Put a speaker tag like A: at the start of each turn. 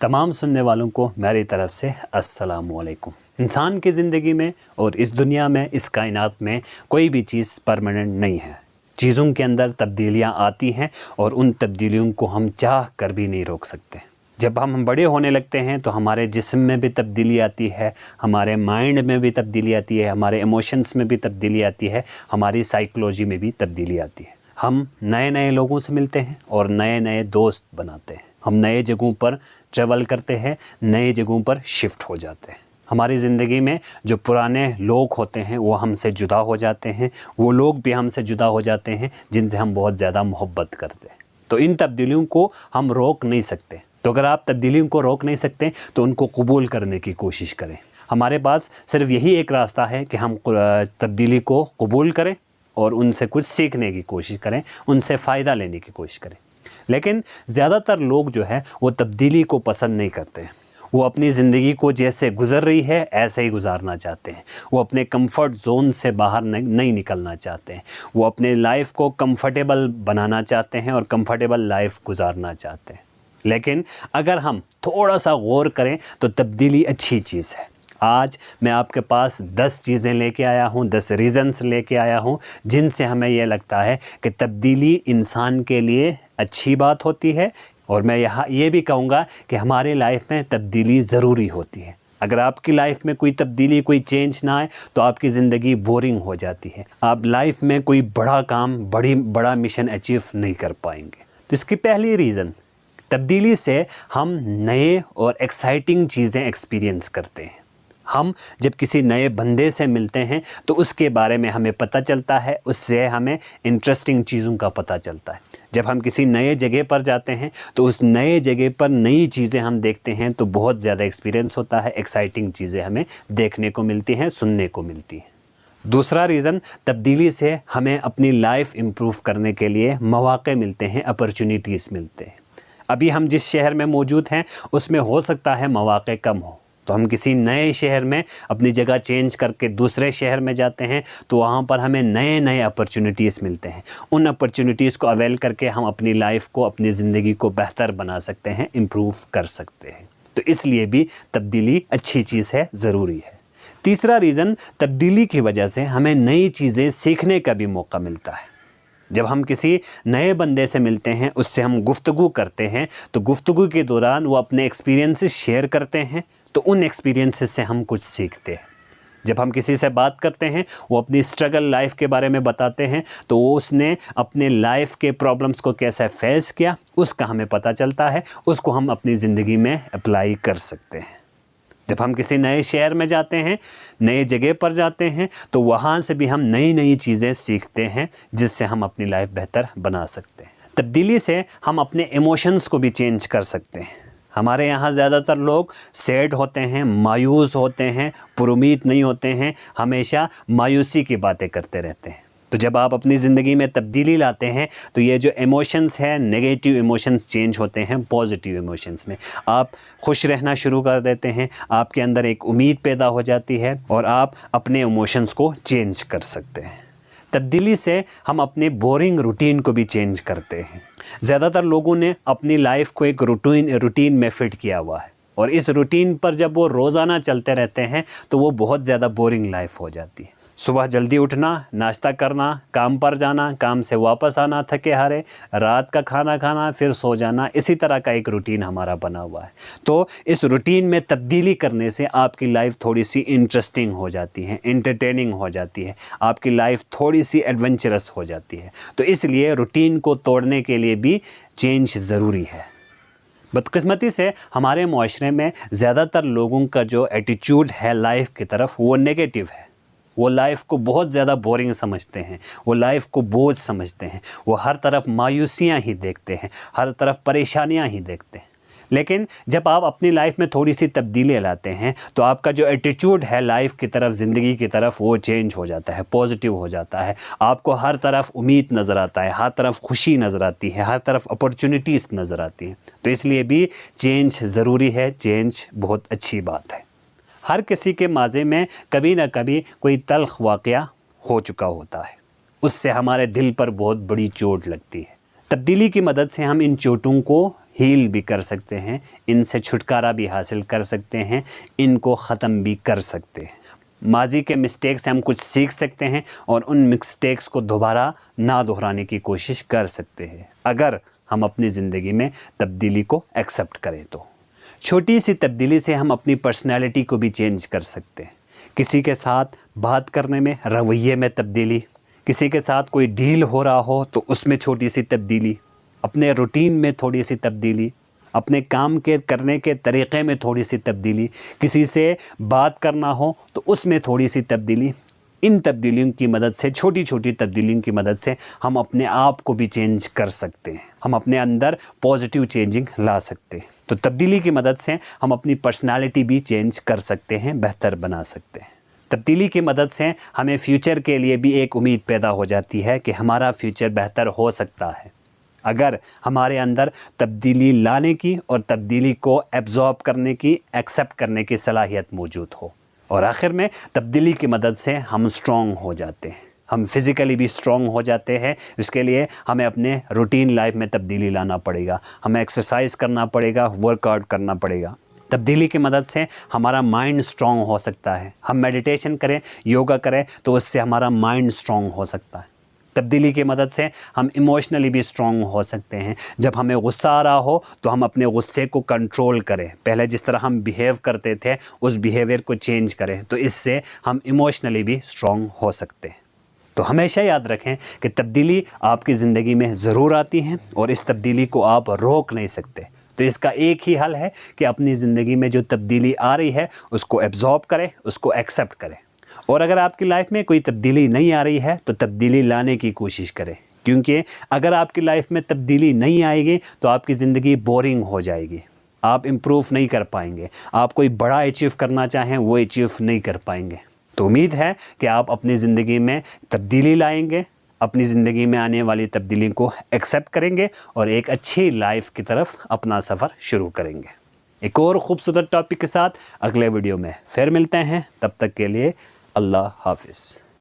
A: تمام سننے والوں کو میری طرف سے السلام علیکم۔ انسان کی زندگی میں اور اس دنیا میں، اس کائنات میں کوئی بھی چیز پرماننٹ نہیں ہے۔ چیزوں کے اندر تبدیلیاں آتی ہیں اور ان تبدیلیوں کو ہم چاہ کر بھی نہیں روک سکتے۔ جب ہم بڑے ہونے لگتے ہیں تو ہمارے جسم میں بھی تبدیلی آتی ہے، ہمارے مائنڈ میں بھی تبدیلی آتی ہے، ہمارے ایموشنز میں بھی تبدیلی آتی ہے، ہماری سائیکولوجی میں بھی تبدیلی آتی ہے۔ ہم نئے نئے لوگوں سے ملتے ہیں اور نئے نئے دوست بناتے ہیں۔ ہم نئے جگہوں پر ٹریول کرتے ہیں، نئے جگہوں پر شفٹ ہو جاتے ہیں۔ ہماری زندگی میں جو پرانے لوگ ہوتے ہیں وہ ہم سے جدا ہو جاتے ہیں، وہ لوگ بھی ہم سے جدا ہو جاتے ہیں جن سے ہم بہت زیادہ محبت کرتے ہیں۔ تو ان تبدیلیوں کو ہم روک نہیں سکتے۔ تو اگر آپ تبدیلیوں کو روک نہیں سکتے تو ان کو قبول کرنے کی کوشش کریں۔ ہمارے پاس صرف یہی ایک راستہ ہے کہ ہم تبدیلی کو قبول کریں اور ان سے کچھ سیکھنے کی کوشش کریں، ان سے فائدہ لینے کی کوشش کریں۔ لیکن زیادہ تر لوگ جو ہے وہ تبدیلی کو پسند نہیں کرتے ہیں۔ وہ اپنی زندگی کو جیسے گزر رہی ہے ایسے ہی گزارنا چاہتے ہیں۔ وہ اپنے کمفرٹ زون سے باہر نہیں نکلنا چاہتے ہیں۔ وہ اپنے لائف کو کمفرٹیبل بنانا چاہتے ہیں اور کمفرٹیبل لائف گزارنا چاہتے ہیں۔ لیکن اگر ہم تھوڑا سا غور کریں تو تبدیلی اچھی چیز ہے۔ آج میں آپ کے پاس 10 چیزیں لے کے آیا ہوں، 10 ریزنز لے کے آیا ہوں جن سے ہمیں یہ لگتا ہے کہ تبدیلی انسان کے لیے اچھی بات ہوتی ہے، اور میں یہ بھی کہوں گا کہ ہمارے لائف میں تبدیلی ضروری ہوتی ہے۔ اگر آپ کی لائف میں کوئی تبدیلی، کوئی چینج نہ آئے تو آپ کی زندگی بورنگ ہو جاتی ہے۔ آپ لائف میں کوئی بڑا کام، بڑا مشن اچیو نہیں کر پائیں گے۔ تو اس کی پہلی ریزن، تبدیلی سے ہم نئے اور ایکسائٹنگ چیزیں ایکسپیرینس کرتے ہیں۔ ہم جب کسی نئے بندے سے ملتے ہیں تو اس کے بارے میں ہمیں پتہ چلتا ہے، اس سے ہمیں انٹرسٹنگ چیزوں کا پتہ چلتا ہے۔ جب ہم کسی نئے جگہ پر جاتے ہیں تو اس نئے جگہ پر نئی چیزیں ہم دیکھتے ہیں تو بہت زیادہ ایکسپیرینس ہوتا ہے، ایکسائٹنگ چیزیں ہمیں دیکھنے کو ملتی ہیں، سننے کو ملتی ہیں۔ دوسرا ریزن، تبدیلی سے ہمیں اپنی لائف امپروو کرنے کے لیے مواقع ملتے ہیں، اپرچونیٹیز ملتے ہیں۔ ابھی ہم جس شہر میں موجود ہیں اس میں ہو سکتا ہے مواقع کم ہو، تو ہم کسی نئے شہر میں اپنی جگہ چینج کر کے دوسرے شہر میں جاتے ہیں تو وہاں پر ہمیں نئے اپرچونیٹیز ملتے ہیں۔ ان اپرچونیٹیز کو اویل کر کے ہم اپنی لائف کو، اپنی زندگی کو بہتر بنا سکتے ہیں، امپروو کر سکتے ہیں۔ تو اس لیے بھی تبدیلی اچھی چیز ہے، ضروری ہے۔ تیسرا ریزن، تبدیلی کی وجہ سے ہمیں نئی چیزیں سیکھنے کا بھی موقع ملتا ہے۔ جب ہم کسی نئے بندے سے ملتے ہیں، اس سے ہم گفتگو کرتے ہیں تو گفتگو کے دوران وہ اپنے ایکسپیرینسز شیئر کرتے ہیں، تو ان ایکسپیرینسز سے ہم کچھ سیکھتے ہیں۔ جب ہم کسی سے بات کرتے ہیں، وہ اپنی اسٹرگل لائف کے بارے میں بتاتے ہیں تو وہ اس نے اپنے لائف کے پرابلمس کو کیسے فیس کیا، اس کا ہمیں پتہ چلتا ہے، اس کو ہم اپنی زندگی میں اپلائی کر سکتے ہیں۔ جب ہم کسی نئے شہر میں جاتے ہیں، نئے جگہ پر جاتے ہیں تو وہاں سے بھی ہم نئی چیزیں سیکھتے ہیں جس سے ہم اپنی لائف بہتر بنا سکتے ہیں۔ تبدیلی سے ہم اپنے ایموشنز کو بھی چینج کر سکتے ہیں۔ ہمارے یہاں زیادہ تر لوگ سیڈ ہوتے ہیں، مایوس ہوتے ہیں، پر امید نہیں ہوتے ہیں، ہمیشہ مایوسی کی باتیں کرتے رہتے ہیں۔ تو جب آپ اپنی زندگی میں تبدیلی لاتے ہیں تو یہ جو ایموشنز ہیں، نیگیٹو ایموشنز چینج ہوتے ہیں پازیٹیو ایموشنز میں۔ آپ خوش رہنا شروع کر دیتے ہیں، آپ کے اندر ایک امید پیدا ہو جاتی ہے اور آپ اپنے ایموشنز کو چینج کر سکتے ہیں۔ تبدیلی سے ہم اپنے بورنگ روٹین کو بھی چینج کرتے ہیں۔ زیادہ تر لوگوں نے اپنی لائف کو ایک روٹین میں فٹ کیا ہوا ہے، اور اس روٹین پر جب وہ روزانہ چلتے رہتے ہیں تو وہ بہت زیادہ بورنگ لائف ہو جاتی ہے۔ صبح جلدی اٹھنا، ناشتہ کرنا، کام پر جانا، کام سے واپس آنا تھکے ہارے، رات کا کھانا کھانا، پھر سو جانا، اسی طرح کا ایک روٹین ہمارا بنا ہوا ہے۔ تو اس روٹین میں تبدیلی کرنے سے آپ کی لائف تھوڑی سی انٹرسٹنگ ہو جاتی ہے، انٹرٹیننگ ہو جاتی ہے، آپ کی لائف تھوڑی سی ایڈونچرس ہو جاتی ہے۔ تو اس لیے روٹین کو توڑنے کے لیے بھی چینج ضروری ہے۔ بدقسمتی سے ہمارے معاشرے میں زیادہ تر لوگوں کا جو ایٹیچیوڈ ہے لائف کی طرف وہ نیگیٹو ہے۔ وہ لائف کو بہت زیادہ بورنگ سمجھتے ہیں، وہ لائف کو بوجھ سمجھتے ہیں، وہ ہر طرف مایوسیاں ہی دیکھتے ہیں، ہر طرف پریشانیاں ہی دیکھتے ہیں۔ لیکن جب آپ اپنی لائف میں تھوڑی سی تبدیلی لاتے ہیں تو آپ کا جو ایٹیچیوڈ ہے لائف کی طرف، زندگی کی طرف، وہ چینج ہو جاتا ہے، پازیٹیو ہو جاتا ہے۔ آپ کو ہر طرف امید نظر آتا ہے، ہر طرف خوشی نظر آتی ہے، ہر طرف اپرچونیٹیز نظر آتی ہیں۔ تو اس لیے بھی چینج ضروری ہے، چینج بہت اچھی بات ہے۔ ہر کسی کے ماضی میں کبھی نہ کبھی کوئی تلخ واقعہ ہو چکا ہوتا ہے۔ اس سے ہمارے دل پر بہت بڑی چوٹ لگتی ہے۔ تبدیلی کی مدد سے ہم ان چوٹوں کو ہیل بھی کر سکتے ہیں، ان سے چھٹکارا بھی حاصل کر سکتے ہیں، ان کو ختم بھی کر سکتے ہیں۔ ماضی کے مسٹیک سے ہم کچھ سیکھ سکتے ہیں اور ان مسٹیکس کو دوبارہ نہ دہرانے کی کوشش کر سکتے ہیں، اگر ہم اپنی زندگی میں تبدیلی کو ایکسیپٹ کریں تو۔ چھوٹی سی تبدیلی سے ہم اپنی پرسنالٹی کو بھی چینج کر سکتے ہیں۔ کسی کے ساتھ بات کرنے میں، رویے میں تبدیلی، کسی کے ساتھ کوئی ڈیل ہو رہا ہو تو اس میں چھوٹی سی تبدیلی، اپنے روٹین میں تھوڑی سی تبدیلی، اپنے کام کے کرنے کے طریقے میں تھوڑی سی تبدیلی، کسی سے بات کرنا ہو تو اس میں تھوڑی سی تبدیلی۔ ان تبدیلیوں کی مدد سے، چھوٹی چھوٹی تبدیلیوں کی مدد سے ہم اپنے آپ کو بھی چینج کر سکتے ہیں، ہم اپنے اندر پازیٹیو چینجنگ لا سکتے ہیں۔ تو تبدیلی کی مدد سے ہم اپنی پرسنالٹی بھی چینج کر سکتے ہیں، بہتر بنا سکتے ہیں۔ تبدیلی کی مدد سے ہمیں فیوچر کے لیے بھی ایک امید پیدا ہو جاتی ہے کہ ہمارا فیوچر بہتر ہو سکتا ہے، اگر ہمارے اندر تبدیلی لانے کی اور تبدیلی کو ایبزارب کرنے کی، ایکسیپٹ کرنے کی صلاحیت موجود ہو۔ اور آخر میں تبدیلی کی مدد سے ہم اسٹرانگ ہو جاتے ہیں، ہم فزیکلی بھی اسٹرانگ ہو جاتے ہیں۔ اس کے لیے ہمیں اپنے روٹین لائف میں تبدیلی لانا پڑے گا، ہمیں ایکسرسائز کرنا پڑے گا، ورک آؤٹ کرنا پڑے گا۔ تبدیلی کی مدد سے ہمارا مائنڈ اسٹرانگ ہو سکتا ہے، ہم میڈیٹیشن کریں، یوگا کریں تو اس سے ہمارا مائنڈ اسٹرانگ ہو سکتا ہے۔ تبدیلی کی مدد سے ہم ایموشنلی بھی اسٹرانگ ہو سکتے ہیں۔ جب ہمیں غصہ آ رہا ہو تو ہم اپنے غصے کو کنٹرول کریں، پہلے جس طرح ہم بیہیو کرتے تھے اس بیہیویئر کو چینج کریں، تو اس سے ہم ایموشنلی بھی اسٹرانگ ہو سکتے ہیں۔ تو ہمیشہ یاد رکھیں کہ تبدیلی آپ کی زندگی میں ضرور آتی ہیں اور اس تبدیلی کو آپ روک نہیں سکتے۔ تو اس کا ایک ہی حل ہے کہ اپنی زندگی میں جو تبدیلی آ رہی ہے اس کو ایبزارب کریں، اس کو ایکسیپٹ کریں۔ اور اگر آپ کی لائف میں کوئی تبدیلی نہیں آ رہی ہے تو تبدیلی لانے کی کوشش کریں، کیونکہ اگر آپ کی لائف میں تبدیلی نہیں آئے گی تو آپ کی زندگی بورنگ ہو جائے گی، آپ امپروو نہیں کر پائیں گے، آپ کوئی بڑا اچیو کرنا چاہیں وہ اچیو نہیں کر پائیں گے۔ تو امید ہے کہ آپ اپنی زندگی میں تبدیلی لائیں گے، اپنی زندگی میں آنے والی تبدیلی کو ایکسیپٹ کریں گے اور ایک اچھی لائف کی طرف اپنا سفر شروع کریں گے۔ ایک اور خوبصورت ٹاپک کے ساتھ اگلے ویڈیو میں پھر ملتے ہیں، تب تک کے لیے اللہ حافظ۔